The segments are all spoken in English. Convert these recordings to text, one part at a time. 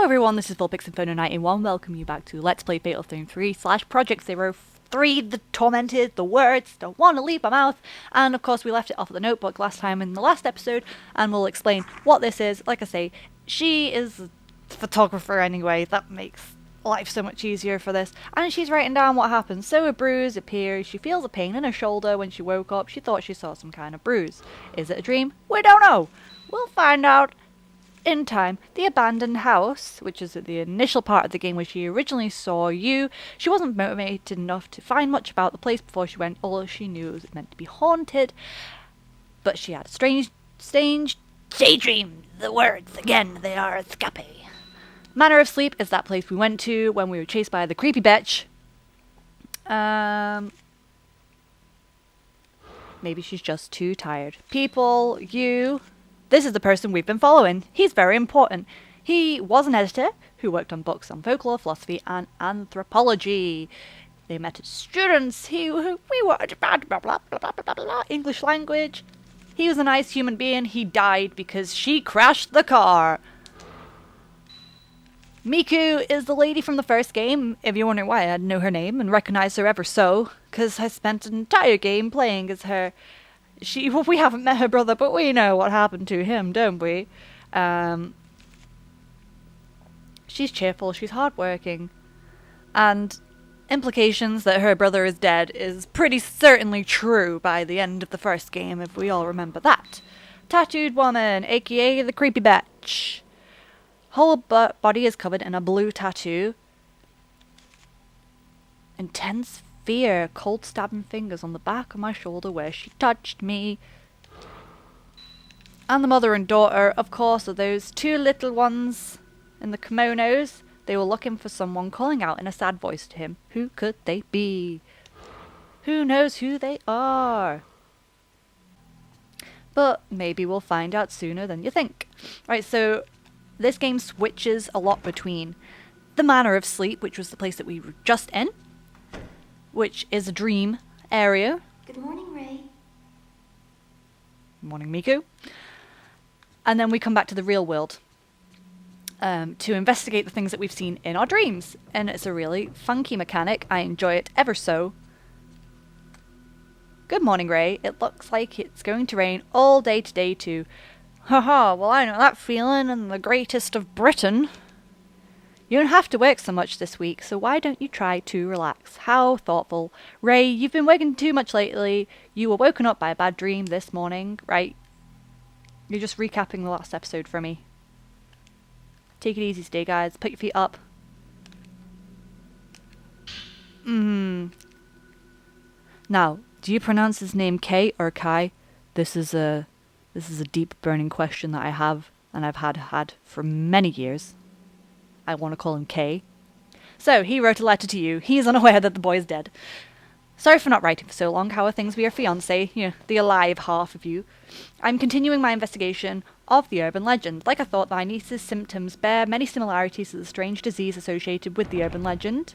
Hello everyone, this is VulpixInferno91. Welcome you back to Let's Play Fatal Frame 3 / Project 03, The Tormented, the words don't want to leave my mouth. And of course we left it off at the notebook last time in the last episode, and we'll explain what this is. Like I say, she is a photographer anyway, that makes life so much easier for this. And she's writing down what happened. So a bruise appears, she feels a pain in her shoulder. When she woke up, she thought she saw some kind of bruise. Is it a dream? We don't know. We'll find out in time. The abandoned house, which is at the initial part of the game where she originally saw you, she wasn't motivated enough to find much about the place before she went. All she knew was it meant to be haunted, but she had a strange daydream. The words, again, they are escape. Manor of Sleep is that place we went to when we were chased by the creepy bitch. Maybe she's just too tired. People, this is the person we've been following. He's very important. He was an editor who worked on books on folklore, philosophy, and anthropology. They met as students. We were English language. He was a nice human being. He died because she crashed the car. Miku is the lady from the first game. If you're wondering why I didn't know her name and recognize her ever so, because I spent an entire game playing as her. We haven't met her brother, but we know what happened to him, don't we? She's cheerful, she's hardworking, and implications that her brother is dead is pretty certainly true by the end of the first game, if we all remember that. Tattooed woman, aka the creepy bitch. Whole body is covered in a blue tattoo. Intense fear, cold stabbing fingers on the back of my shoulder where she touched me. And the mother and daughter, of course, are those two little ones in the kimonos. They were looking for someone, calling out in a sad voice to him. Who could they be? Who knows who they are? But maybe we'll find out sooner than you think. Right, so this game switches a lot between the Manor of Sleep, which was the place that we were just in, which is a dream area. Good morning, Ray. Morning, Miku. And then we come back to the real world to investigate the things that we've seen in our dreams. And it's a really funky mechanic. I enjoy it ever so. Good morning, Ray. It looks like it's going to rain all day today, too. Haha, well, I know that feeling, and the greatest of Britain. You don't have to work so much this week, so why don't you try to relax? How thoughtful. Ray, you've been working too much lately. You were woken up by a bad dream this morning, right? You're just recapping the last episode for me. Take it easy today, guys. Put your feet up. Now, do you pronounce his name Kay or Kai? This is a deep burning question that I have, and I've had for many years. I want to call him K. So, he wrote a letter to you. He is unaware that the boy is dead. Sorry for not writing for so long. How are things with your fiancé? The alive half of you. I'm continuing my investigation of the urban legend. Like I thought, my niece's symptoms bear many similarities to the strange disease associated with the urban legend.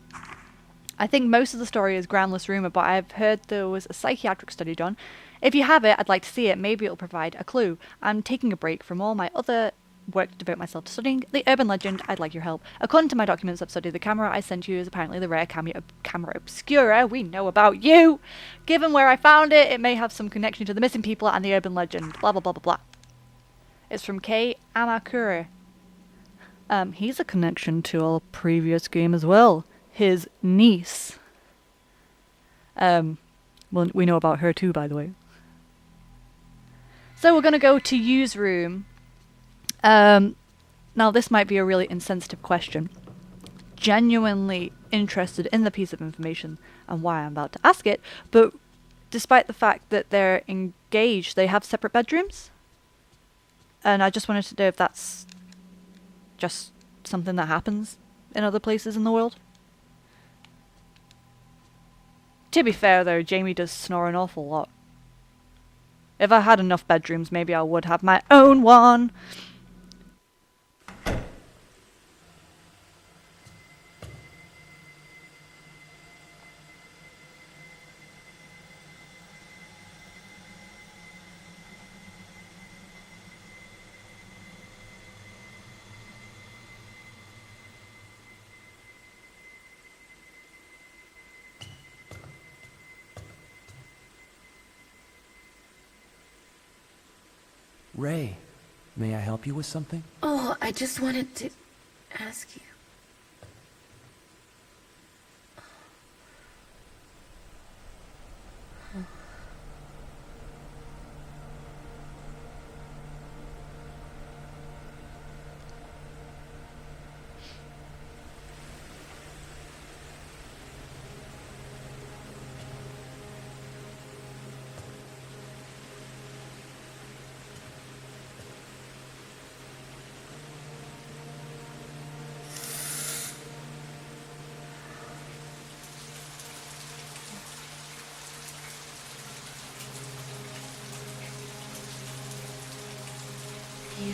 I think most of the story is groundless rumour, but I've heard there was a psychiatric study done. If you have it, I'd like to see it. Maybe it'll provide a clue. I'm taking a break from all my other work to devote myself to studying the urban legend. I'd like your help. According to my documents I've studied, the camera I sent you is apparently the rare camera obscura we know about you. Given where I found it, it may have some connection to the missing people and the urban legend. Blah, blah, blah, blah, blah. It's from Kei Amakura. He's a connection to a previous game as well. His niece. Well, we know about her too, by the way. So we're going to go to Yu's room. Now this might be a really insensitive question. Genuinely interested in the piece of information and why I'm about to ask it, but despite the fact that they're engaged, they have separate bedrooms. And I just wanted to know if that's just something that happens in other places in the world. To be fair though, Jamie does snore an awful lot. If I had enough bedrooms, maybe I would have my own one. Ray, may I help you with something? Oh, I just wanted to ask you. You.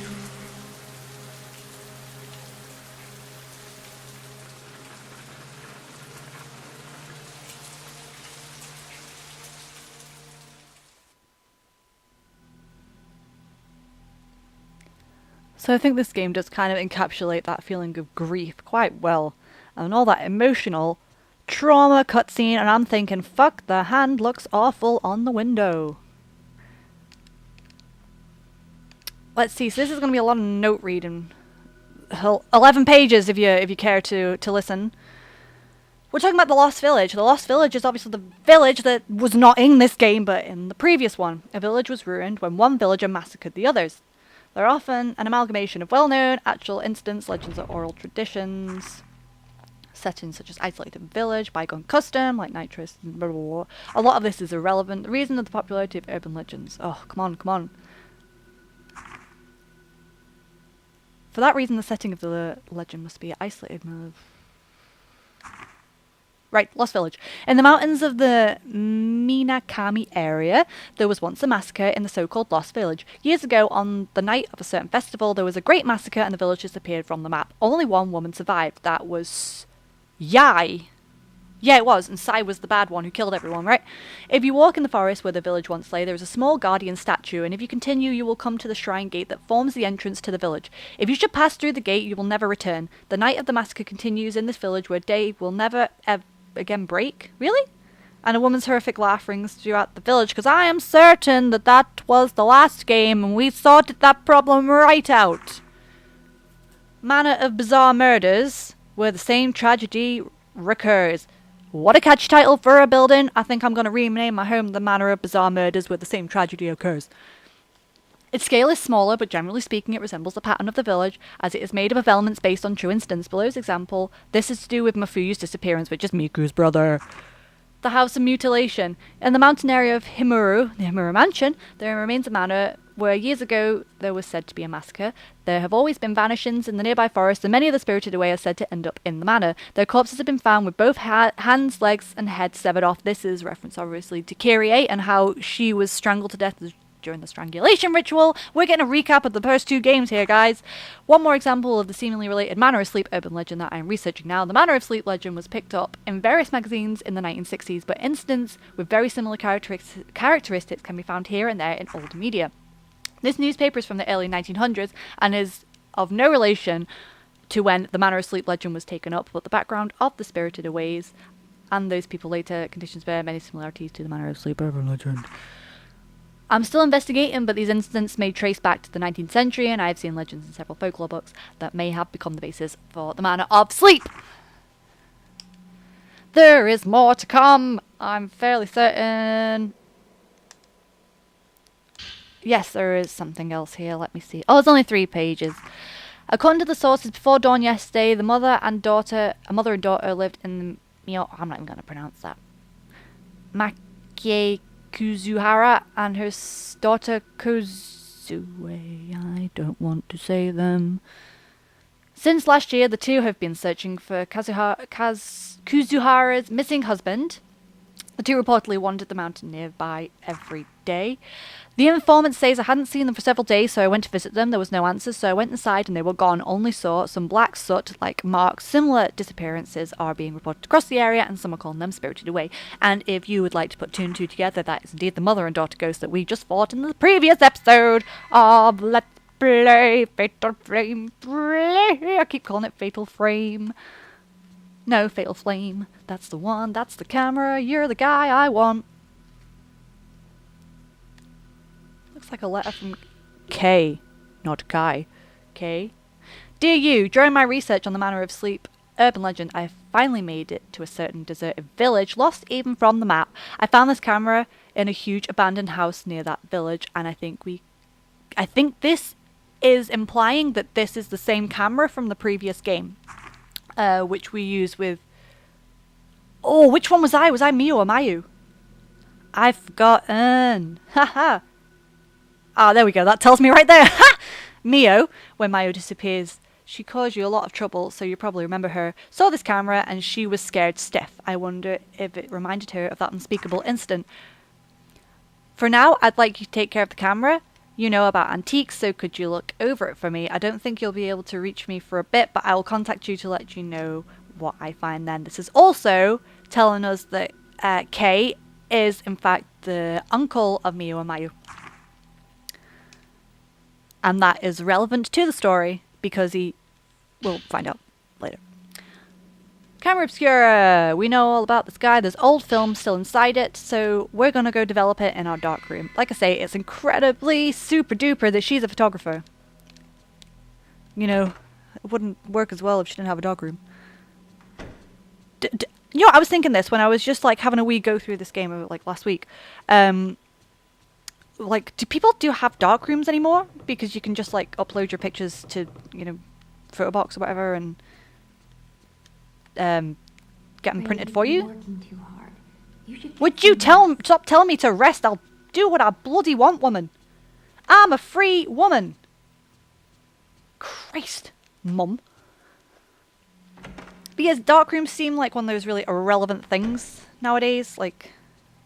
So I think this game does kind of encapsulate that feeling of grief quite well, and all that emotional trauma cutscene, and I'm thinking, fuck, the hand looks awful on the window. Let's see, so this is going to be a lot of note reading. 11 pages if you care to listen. We're talking about the Lost Village. The Lost Village is obviously the village that was not in this game, but in the previous one. A village was ruined when one villager massacred the others. They're often an amalgamation of well-known, actual incidents, legends or oral traditions. Settings such as isolated village, bygone custom, like nitrous, blah, blah, blah. A lot of this is irrelevant. The reason of the popularity of urban legends. Oh, come on, come on. For that reason, the setting of the legend must be isolated. Right, Lost Village. In the mountains of the Minakami area, there was once a massacre in the so-called Lost Village. Years ago, on the night of a certain festival, there was a great massacre and the village disappeared from the map. Only one woman survived. That was Yai. Yeah, it was, and Sai was the bad one who killed everyone, right? If you walk in the forest where the village once lay, there is a small guardian statue, and if you continue, you will come to the shrine gate that forms the entrance to the village. If you should pass through the gate, you will never return. The night of the massacre continues in this village where day will never again break. Really? And a woman's horrific laugh rings throughout the village, because I am certain that that was the last game, and we sorted that problem right out. Manner of Bizarre Murders, where the same tragedy recurs. What a catchy title for a building. I think I'm going to rename my home The Manor of Bizarre Murders, where the same tragedy occurs. Its scale is smaller, but generally speaking it resembles the pattern of the village, as it is made up of elements based on true incidents. Below's example, this is to do with Mafuyu's disappearance, which is Miku's brother. The House of Mutilation. In the mountain area of Himuru, the Himuru Mansion, there remains a manor where years ago there was said to be a massacre. There have always been vanishings in the nearby forest, and many of the spirited away are said to end up in the manor. Their corpses have been found with both hands, legs, and heads severed off. This is reference, obviously, to Kyrie and how she was strangled to death during the strangulation ritual. We're getting a recap of the first two games here, guys. One more example of the seemingly related Manor of Sleep urban legend that I am researching now. The Manor of Sleep legend was picked up in various magazines in the 1960s, but incidents with very similar characteristics can be found here and there in old media. This newspaper is from the early 1900s and is of no relation to when the Manor of Sleep legend was taken up, but the background of the spirited aways and those people later conditions bear many similarities to the Manor of Sleep urban legend. I'm still investigating, but these incidents may trace back to the 19th century, and I have seen legends in several folklore books that may have become the basis for the Manor of Sleep. There is more to come, I'm fairly certain. Yes, there is something else here. Let me see. Oh, it's only 3 pages. According to the sources, before dawn yesterday, a mother and daughter lived in the I'm not even going to pronounce that. Makie Kuzuhara and her daughter Kozue. I don't want to say them. Since last year, the two have been searching for Kuzuhara's missing husband. The two reportedly wandered the mountain nearby every day. The informant says I hadn't seen them for several days, so I went to visit them. There was no answers, so I went inside and they were gone. Only saw some black soot-like marks. Similar disappearances are being reported across the area, and some are calling them spirited away. And if you would like to put 2 and 2 together, that is indeed the mother and daughter ghost that we just fought in the previous episode of Let's Play Fatal Frame. I keep calling it Fatal Frame. No, Fatal Flame. That's the one. That's the camera. You're the guy I want. Looks like a letter from K, not Kai. K. Dear you, during my research on the manner of sleep urban legend, I finally made it to a certain deserted village, lost even from the map. I found this camera in a huge abandoned house near that village, and I think this is implying that this is the same camera from the previous game, which we use with... Oh, which one was I? Was I Mio or Mayu? I've forgotten. Haha. Ah, there we go. That tells me right there. Ha! Mio, when Mayu disappears, she caused you a lot of trouble, so you probably remember her. Saw this camera and she was scared stiff. I wonder if it reminded her of that unspeakable incident. For now, I'd like you to take care of the camera. You know about antiques, so could you look over it for me? I don't think you'll be able to reach me for a bit, but I will contact you to let you know what I find then. This is also telling us that Kay is, in fact, the uncle of Mio and Mayu. And that is relevant to the story, because we'll find out later. Camera Obscura. We know all about this guy. There's old film still inside it, so we're going to go develop it in our dark room. Like I say, it's incredibly super duper that she's a photographer. You know, it wouldn't work as well if she didn't have a dark room. You know, I was thinking this when I was just like having a wee go through this game like last week. Like, do people have dark rooms anymore? Because you can just like upload your pictures to, you know, Photobox or whatever and get them printed for you. Would you stop telling me to rest? I'll do what I bloody want, woman. I'm a free woman. Christ, mum. But yes, dark rooms seem like one of those really irrelevant things nowadays. Like,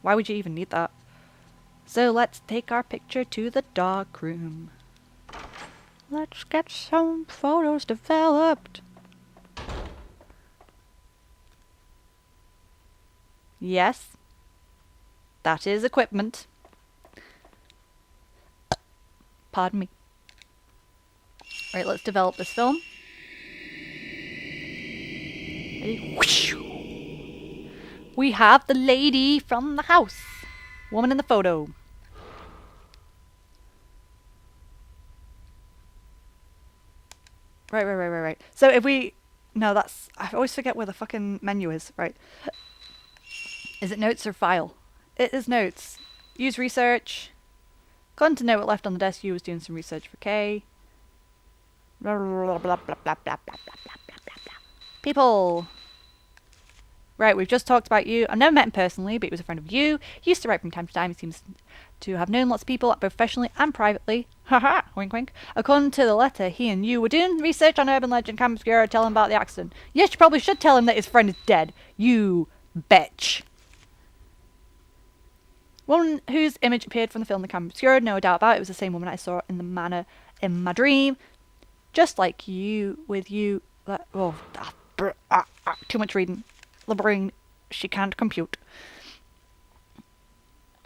why would you even need that? So let's take our picture to the dark room. Let's get some photos developed. Yes. That is equipment. Pardon me. Right, let's develop this film. Ready? Whoosh. We have the lady from the house. Woman in the photo. Right. So if we... No, that's... I always forget where the fucking menu is. Right. Is it notes or file? It is notes. Use research. According to note left on the desk, you was doing some research for Kay. Blah, blah, blah, blah, blah, blah, blah, blah, blah. People. Right, we've just talked about you. I've never met him personally, but he was a friend of you. He used to write from time to time. He seems to have known lots of people, both professionally and privately. Haha, wink wink. According to the letter, he and you were doing research on urban legend. Camera Obscura, tell him about the accident. Yes, you probably should tell him that his friend is dead. You bitch. Woman whose image appeared from the film The Camera Obscura, no doubt about it. It was the same woman I saw in the manor in my dream. Just like you, with you. Too much reading. The brain, she can't compute.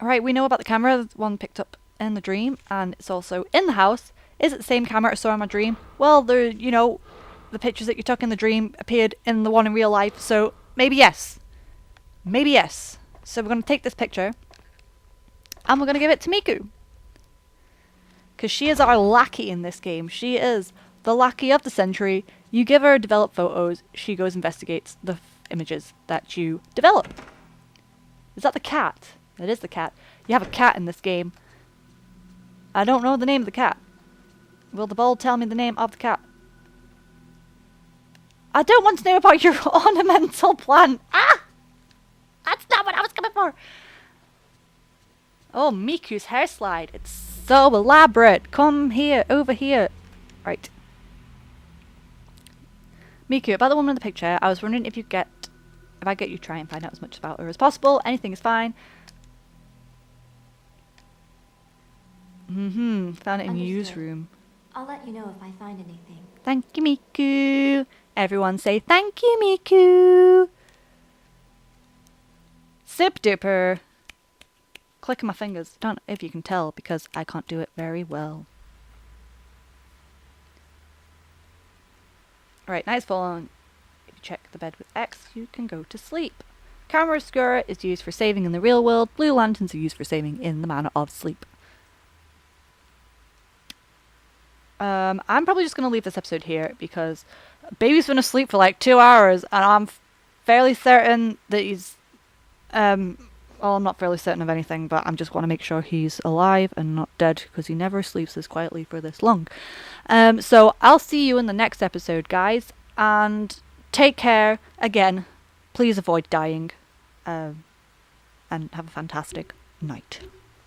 Alright, we know about the camera, the one picked up in the dream, and it's also in the house. Is it the same camera I saw in my dream? Well, the pictures that you took in the dream appeared in the one in real life, so maybe yes. Maybe yes. So we're going to take this picture, and we're going to give it to Miku. Because she is our lackey in this game. She is the lackey of the century. You give her developed photos, she goes investigates the images that you develop. Is that the cat? It is the cat. You have a cat in this game. I don't know the name of the cat. Will the bowl tell me the name of the cat? I don't want to know about your ornamental plant. Ah! That's not what I was coming for. Oh, Miku's hair slide. It's so elaborate. Come here, over here. Right. Miku, about the woman in the picture, I was wondering if I get you try and find out as much about her as possible. Anything is fine. Found it in Yu's room. I'll let you know if I find anything. Thank you, Miku. Everyone say thank you, Miku. Sip dipper. Clicking my fingers. Don't know if you can tell because I can't do it very well. Alright, night's fallen. If you check the bed with X, you can go to sleep. Camera Obscura is used for saving in the real world. Blue lanterns are used for saving in the manner of sleep. I'm probably just going to leave this episode here because baby's been asleep for like 2 hours, and I'm fairly certain that he's well, I'm not fairly certain of anything, but I just want to make sure he's alive and not dead because he never sleeps this quietly for this long. So I'll see you in the next episode, guys, and take care. Again, please avoid dying, and have a fantastic night.